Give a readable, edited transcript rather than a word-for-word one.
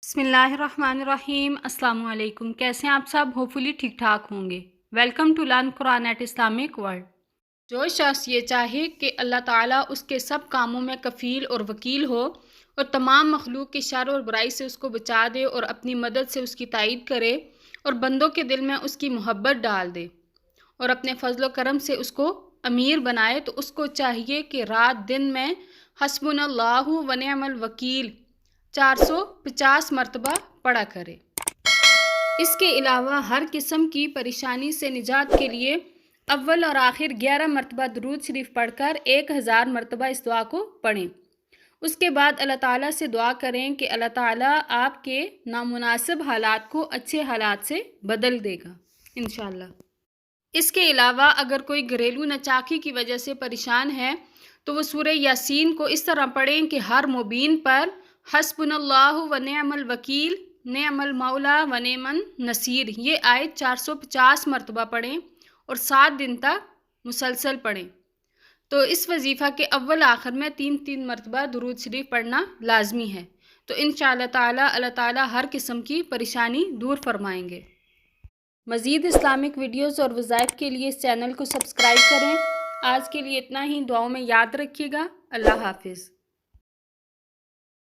بسم اللہ الرحمن الرحیم۔ السلام علیکم، کیسے ہیں آپ سب؟ ہوپفلی ٹھیک ٹھاک ہوں گے۔ Welcome to learn Quran at Islamic world. جو شخص یہ چاہے کہ اللہ تعالیٰ اس کے سب کاموں میں کفیل اور وکیل ہو اور تمام مخلوق کی شر اور برائی سے اس کو بچا دے اور اپنی مدد سے اس کی تائید کرے اور بندوں کے دل میں اس کی محبت ڈال دے اور اپنے فضل و کرم سے اس کو امیر بنائے، تو اس کو چاہیے کہ رات دن میں حسبنا اللہ و نعم الوکیل 450 مرتبہ پڑھا کرے۔ اس کے علاوہ ہر قسم کی پریشانی سے نجات کے لیے اول اور آخر 11 مرتبہ درود شریف پڑھ کر 1000 مرتبہ اس دعا کو پڑھیں۔ اس کے بعد اللہ تعالیٰ سے دعا کریں کہ اللہ تعالیٰ آپ کے نامناسب حالات کو اچھے حالات سے بدل دے گا انشاءاللہ۔ اس کے علاوہ اگر کوئی گھریلو نچاکی کی وجہ سے پریشان ہے تو وہ سورہ یاسین کو اس طرح پڑھیں کہ ہر مبین پر حسبنا اللہ و نعم الوکیل نعم المولا و نعم النصیر یہ آیت 450 مرتبہ پڑھیں اور 7 دن تک مسلسل پڑھیں۔ تو اس وظیفہ کے اول آخر میں 3 مرتبہ درود شریف پڑھنا لازمی ہے۔ تو انشاءاللہ اللہ تعالیٰ ہر قسم کی پریشانی دور فرمائیں گے۔ مزید اسلامک ویڈیوز اور وظائف کے لیے اس چینل کو سبسکرائب کریں۔ آج کے لیے اتنا ہی، دعاؤں میں یاد رکھیے گا۔ اللہ حافظ۔